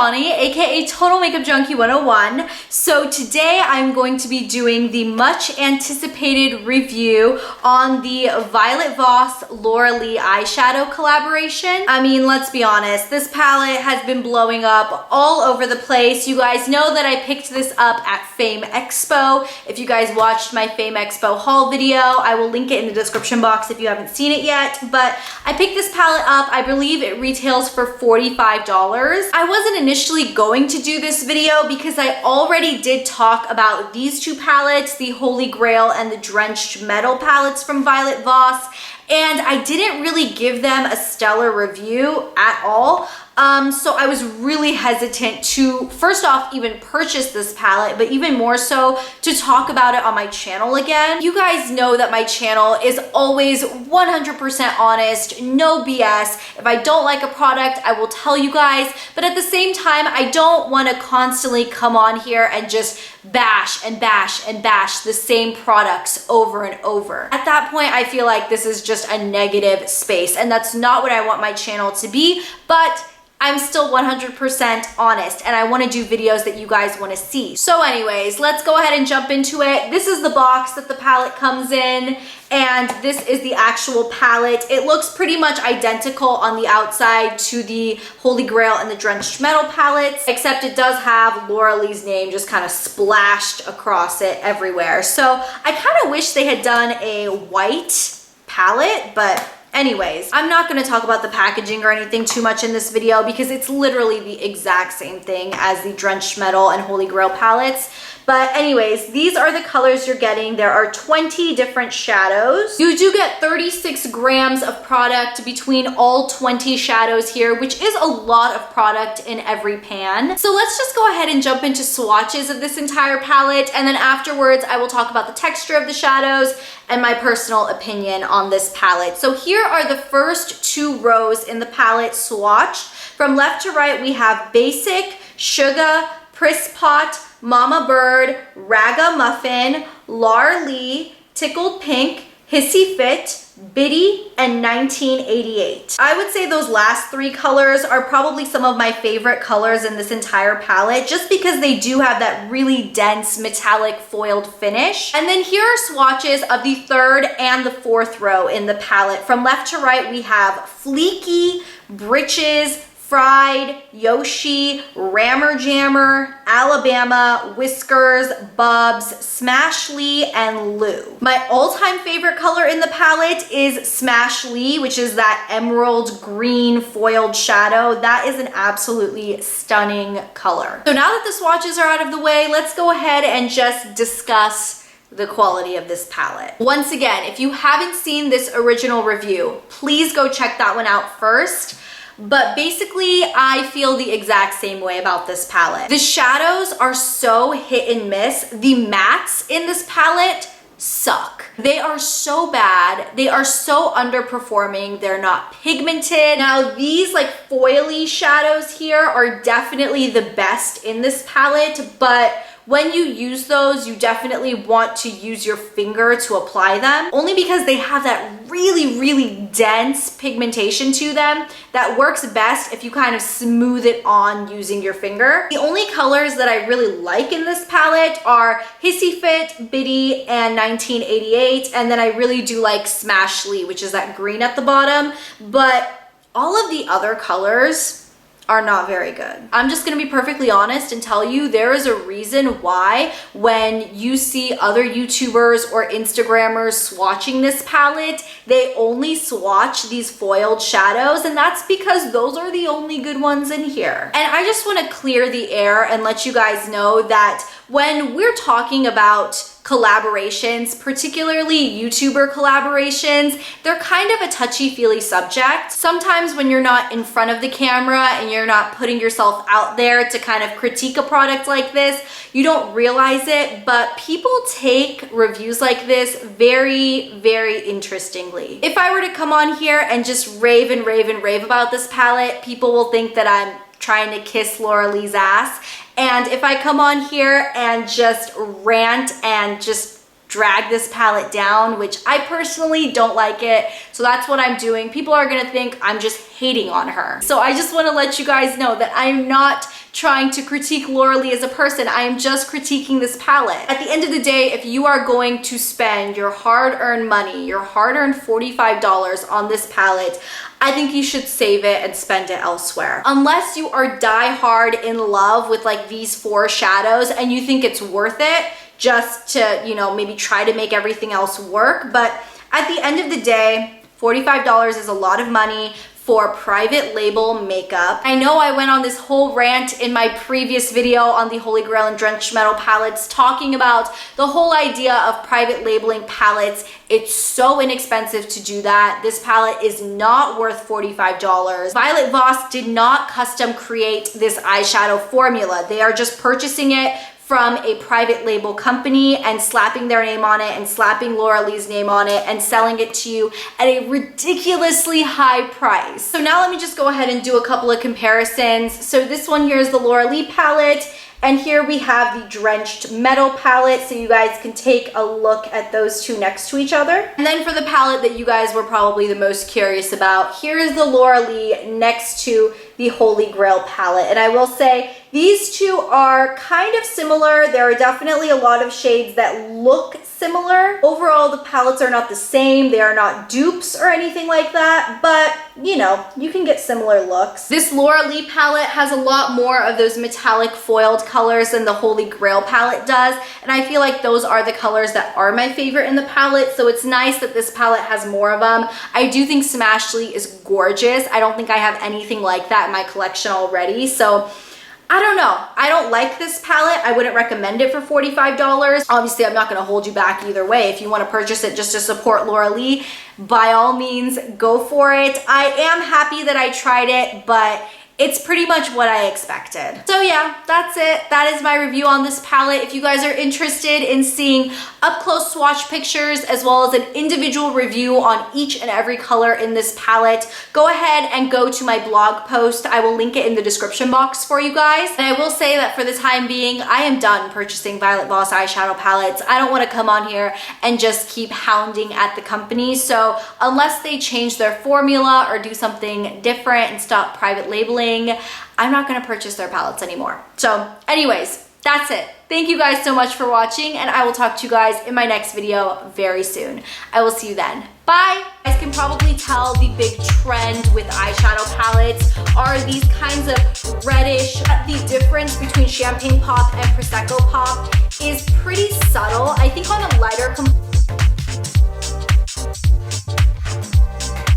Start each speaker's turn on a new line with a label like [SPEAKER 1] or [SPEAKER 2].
[SPEAKER 1] Shawnee, aka Total Makeup Junkie 101. So today I'm going to be doing the much anticipated review on the Violet Voss Laura Lee eyeshadow collaboration. I mean, let's be honest, this palette has been blowing up all over the place. You guys know that I picked this up at Fame Expo. If you guys watched my Fame Expo haul video, I will link it in the description box if you haven't seen it yet. But I picked this palette up. I believe it retails for $45. I wasn't initially going to do this video because I already did talk about these two palettes, the Holy Grail and the Drenched Metal palettes from Violet Voss, and I didn't really give them a stellar review at all. So I was really hesitant to, first off, even purchase this palette, but even more so to talk about it on my channel again. You guys know that my channel is always 100% honest, no BS. If I don't like a product, I will tell you guys, but at the same time, I don't want to constantly come on here and just bash and bash and bash the same products over and over. At that point, I feel like this is just a negative space, and that's not what I want my channel to be, but I'm still 100% honest and I want to do videos that you guys want to see. So anyways, let's go ahead and jump into it. This is the box that the palette comes in, and this is the actual palette. It looks pretty much identical on the outside to the Holy Grail and the Drenched Metal palettes, except it does have Laura Lee's name just kind of splashed across it everywhere. So I kind of wish they had done a white palette, but anyways, I'm not going to talk about the packaging or anything too much in this video because it's literally the exact same thing as the Drenched Metal and Holy Grail palettes. But anyways, these are the colors you're getting. There are 20 different shadows. You do get 36 grams of product between all 20 shadows here, which is a lot of product in every pan. So let's just go ahead and jump into swatches of this entire palette, and then afterwards I will talk about the texture of the shadows and my personal opinion on this palette. So here are the first two rows in the palette swatched. From left to right, we have Basic, Sugar, Press Pot, Mama Bird, Ragamuffin, Laura Lee, Tickled Pink, Hissy Fit, Biddy, and 1988. I would say those last three colors are probably some of my favorite colors in this entire palette, just because they do have that really dense metallic foiled finish. And then here are swatches of the third and the fourth row in the palette. From left to right, we have Fleeky, Britches, Fried, Yoshi, Rammer Jammer, Alabama, Whiskers, Bubs, Smashly, and Lou. My all-time favorite color in the palette is Smashly, which is that emerald green foiled shadow. That is an absolutely stunning color. So now that the swatches are out of the way, let's go ahead and just discuss the quality of this palette. Once again, if you haven't seen this original review, please go check that one out first. But basically, I feel the exact same way about this palette. The shadows are so hit and miss. The mattes in this palette suck. They are so bad. They are so underperforming. They're not pigmented. Now, these like foily shadows here are definitely the best in this palette, but when you use those, you definitely want to use your finger to apply them, only because they have that really, really dense pigmentation to them that works best if you kind of smooth it on using your finger. The only colors that I really like in this palette are Hissy Fit, Biddy, and 1988, and then I really do like Smashly, which is that green at the bottom, but all of the other colors are not very good. I'm just gonna be perfectly honest and tell you there is a reason why when you see other YouTubers or Instagrammers swatching this palette, they only swatch these foiled shadows, and that's because those are the only good ones in here. And I just wanna clear the air and let you guys know that when we're talking about collaborations, particularly YouTuber collaborations, they're kind of a touchy-feely subject. Sometimes when you're not in front of the camera and you're not putting yourself out there to kind of critique a product like this, you don't realize it, but people take reviews like this very, very interestingly. If I were to come on here and just rave and rave and rave about this palette, people will think that I'm trying to kiss Laura Lee's ass. And if I come on here and just rant and just drag this palette down, which I personally don't like it, so that's what I'm doing, people are gonna think I'm just hating on her. So I just want to let you guys know that I'm not trying to critique Laura Lee as a person. I am just critiquing this palette. At the end of the day, if you are going to spend your hard-earned money, your hard-earned $45 on this palette, I think you should save it and spend it elsewhere. Unless you are die-hard in love with like these 4 shadows and you think it's worth it just to, you know, maybe try to make everything else work. But at the end of the day, $45 is a lot of money for private label makeup. I know I went on this whole rant in my previous video on the Holy Grail and Drenched Metal palettes talking about the whole idea of private labeling palettes. It's so inexpensive to do that. This palette is not worth $45. Violet Voss did not custom create this eyeshadow formula. They are just purchasing it from a private label company and slapping their name on it and slapping Laura Lee's name on it and selling it to you at a ridiculously high price. So now let me just go ahead and do a couple of comparisons. So this one here is the Laura Lee palette, and here we have the Drenched Metal palette, so you guys can take a look at those two next to each other. And then for the palette that you guys were probably the most curious about, here is the Laura Lee next to the Holy Grail palette. And I will say, these two are kind of similar. There are definitely a lot of shades that look similar. Overall, the palettes are not the same. They are not dupes or anything like that, but you know, you can get similar looks. This Laura Lee palette has a lot more of those metallic foiled colors than the Holy Grail palette does, and I feel like those are the colors that are my favorite in the palette, so it's nice that this palette has more of them. I do think Smashly is gorgeous. I don't think I have anything like that in my collection already, so I don't know. I don't like this palette. I wouldn't recommend it for $45. Obviously, I'm not going to hold you back either way. If you want to purchase it just to support Laura Lee, by all means, go for it. I am happy that I tried it, but it's pretty much what I expected. So yeah, that's it. That is my review on this palette. If you guys are interested in seeing up close swatch pictures as well as an individual review on each and every color in this palette, go ahead and go to my blog post. I will link it in the description box for you guys. And I will say that for the time being, I am done purchasing Violet Voss eyeshadow palettes. I don't want to come on here and just keep hounding at the company. So unless they change their formula or do something different and stop private labeling, I'm not going to purchase their palettes anymore. So anyways, that's it. Thank you guys so much for watching, and I will talk to you guys in my next video very soon. I will see you then. Bye! You guys can probably tell the big trend with eyeshadow palettes are these kinds of reddish. The difference between Champagne Pop and Prosecco Pop is pretty subtle. I think on a lighter